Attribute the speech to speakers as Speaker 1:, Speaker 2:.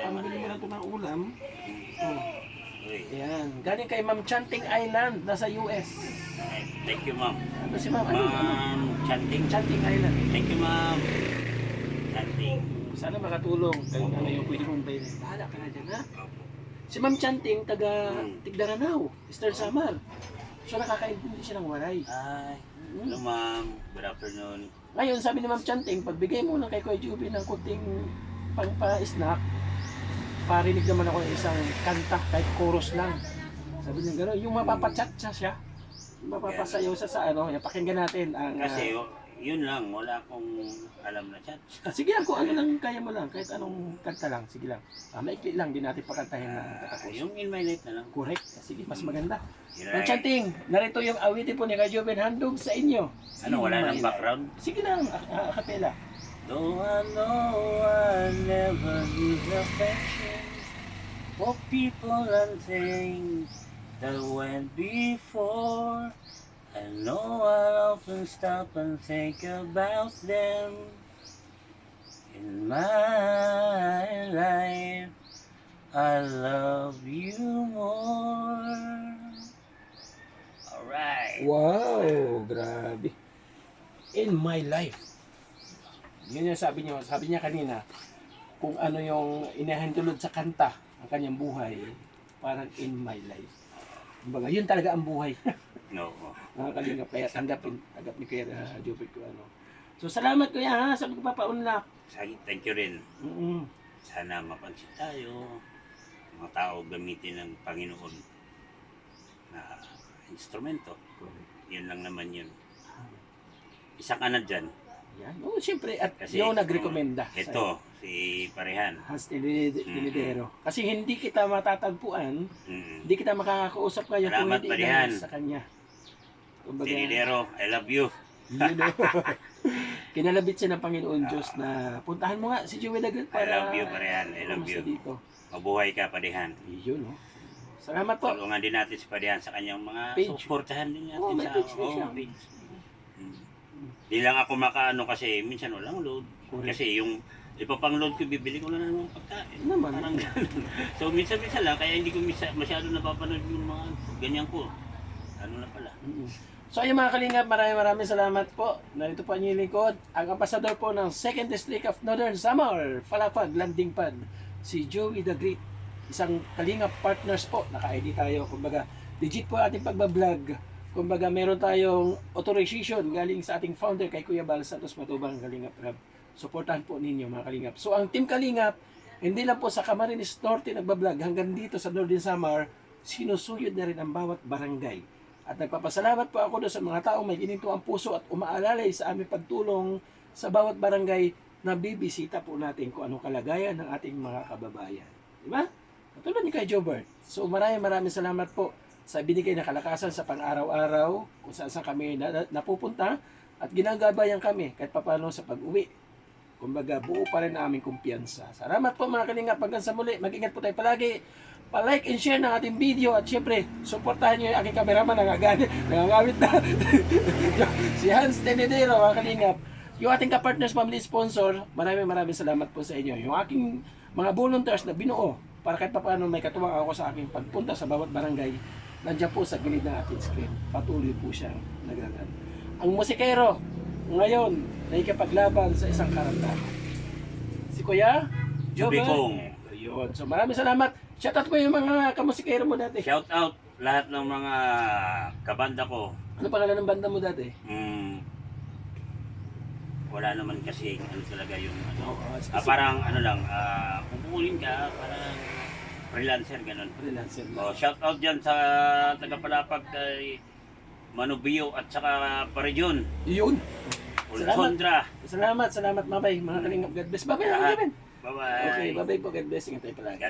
Speaker 1: pambili mo na ito ng ulam. Oh.
Speaker 2: Uy.
Speaker 1: Ayan. Galing kay Ma'am Chanting Island, nasa US.
Speaker 2: Thank you, ma'am.
Speaker 1: Ano si Ma'am? Ano?
Speaker 2: Ma'am Chanting.
Speaker 1: Chanting Island.
Speaker 2: Thank you, ma'am. Chanting.
Speaker 1: Sana makatulong. Kaya ano yung pwede mong bayarin. Bahala ka na dyan, ha? Si Ma'am Chanting, taga Tigdaranao, Eastern Samar. So nakakaintindi siya ng waray.
Speaker 2: Hi. Hello, ma'am. Good afternoon.
Speaker 1: Ngayon, sabi ni Ma'am Chanting, pagbigay mo na kay Kuya Juby ng kunting pangpa-snack, parinig naman ako ng isang kanta, kahit chorus lang. Sabi niya gano'n, yung mapapachat siya, yung mapapasayaw siya sa ano, yung pakinggan natin ang...
Speaker 2: Kasi yun lang, wala akong alam na chat.
Speaker 1: sige lang, kung ano lang kaya mo lang, kahit anong kanta lang, sige lang. Maikli lang, di natin pakantahin na katapos.
Speaker 2: Yung In My Life na lang.
Speaker 1: Correct, sige, mas maganda.
Speaker 2: Right.
Speaker 1: Ma'am Chanting, narito yung awitin po ni Kuya Juby, handog sa inyo.
Speaker 2: Ano, wala nang background?
Speaker 1: Sige lang, akapela.
Speaker 2: Though I know I never lose affection for people and things that went before, I know I'll often stop and think about them. In my life, I love you more. Alright.
Speaker 1: Wow, grabe. In my life. Yun yung sabi niya kanina, kung ano yung inahintulod sa kanta, ang kanyang buhay, parang in my life. Kumbaga, yun talaga ang buhay.
Speaker 2: No.
Speaker 1: Nakakalingap, kaya tanggap ni Kuya Jupit ko ano. So, salamat Kuya ha, sabi ko papaunlak.
Speaker 2: Thank you rin.
Speaker 1: Mm-hmm.
Speaker 2: Sana mapansin tayo, mga tao gamitin ng Panginoon na instrumento. Yun lang naman yun. Isa ka na dyan.
Speaker 1: Yan. Oo, siyempre, at
Speaker 2: Kasi,
Speaker 1: yung nagrekomenda.
Speaker 2: Ito, si Parehan.
Speaker 1: Hans Tinidero. Kasi hindi kita matatagpuan,
Speaker 2: Mm.
Speaker 1: hindi kita makakausap ngayon kung
Speaker 2: Salamat,
Speaker 1: hindi
Speaker 2: Parehan.
Speaker 1: dahil sa kanya. Kumbaga,
Speaker 2: Tinidero, I love you.
Speaker 1: yun, kinalabit siya ng Panginoon Diyos na puntahan mo nga si Joey Dagat
Speaker 2: I
Speaker 1: para
Speaker 2: love you, Parehan. I love
Speaker 1: kumusta
Speaker 2: you.
Speaker 1: dito.
Speaker 2: Mabuhay ka, Parehan.
Speaker 1: Yun, oh. Salamat po.
Speaker 2: Tulungan din natin si Parehan sa kanyang mga
Speaker 1: Page.
Speaker 2: supportahan din natin
Speaker 1: Oo, may
Speaker 2: sa
Speaker 1: page din siya.
Speaker 2: page. Di lang ako makaano kasi minsan walang load.
Speaker 1: Correct.
Speaker 2: Kasi yung ipapang-load ko, bibili ko na ng pagkain.
Speaker 1: Naman.
Speaker 2: Parang ganun. So minsan-minsan lang, kaya hindi ko masyado napapanood yung mga ganyan ko. Ano na pala.
Speaker 1: So ayun mga kalingap, maraming salamat po. Narito po ang inyong lingkod, ang ambasador po ng 2nd District of Northern Samar, Falafag, Landing Pad, si Joey the Great. Isang kalingap partners po, naka-ID tayo. Kumbaga, legit po ating pagbablog. Kumbaga, meron tayong authorization galing sa ating founder kay Kuya Bal Santos Matubang, Kalingap Rab. Suportahan po ninyo mga kalingap. So ang Team Kalingap, hindi lang po sa Camarines Norte nagbablog, hanggang dito sa Northern Samar, sinusuyod na rin ang bawat barangay. At nagpapasalamat po ako doon sa mga taong may gininto ang puso at umaalalay sa aming pagtulong sa bawat barangay na bibisita po natin kung anong kalagayan ng ating mga kababayan. Diba? Katulad ni kay Jobert. So maraming salamat po sa binigay na kalakasan sa pang-araw-araw kung saan kami napupunta at ginagabayan kami kahit papano sa pag-uwi. Kumbaga, buo pa rin ang aming kumpiyansa. Salamat po mga kalingap. Hanggang sa muli, mag-ingat po tayo palagi. Pa-like and share ng ating video at syempre, suportahan nyo yung aking cameraman nangangamit na si Hans Tenedero mga kalingap. Yung ating ka-partners, family sponsor, maraming salamat po sa inyo. Yung aking mga volunteers na binuo para kahit paano may katuwang ako sa aking pagpunta sa bawat barangay, nandiyan po sa gilid ng ating screen. Patuloy po siyang naglalan. Ang musikero, ngayon, nakikipaglaban sa isang karantahan. Si Kuya
Speaker 2: Juby Kong.
Speaker 1: Ayun. So maraming salamat. Shoutout po yung mga kamusikero mo dati.
Speaker 2: Shout out lahat ng mga kabanda ko.
Speaker 1: Ano pangalan ng banda mo dati?
Speaker 2: Wala naman kasi ano talaga yung ano.
Speaker 1: specific.
Speaker 2: Parang ano lang, kukunin ka, parang freelancer ganun.
Speaker 1: Freelancer.
Speaker 2: Shout out dyan sa tagapalapag kay Manubio at saka Parejon.
Speaker 1: Yun.
Speaker 2: Ulsondra.
Speaker 1: Salamat, mabay. Mga kalingap, God bless. Bye-bye.
Speaker 2: Lahat.
Speaker 1: Bye-bye.
Speaker 2: Bye-bye.
Speaker 1: Okay, bye-bye po. God bless. Ingat tayo palagi.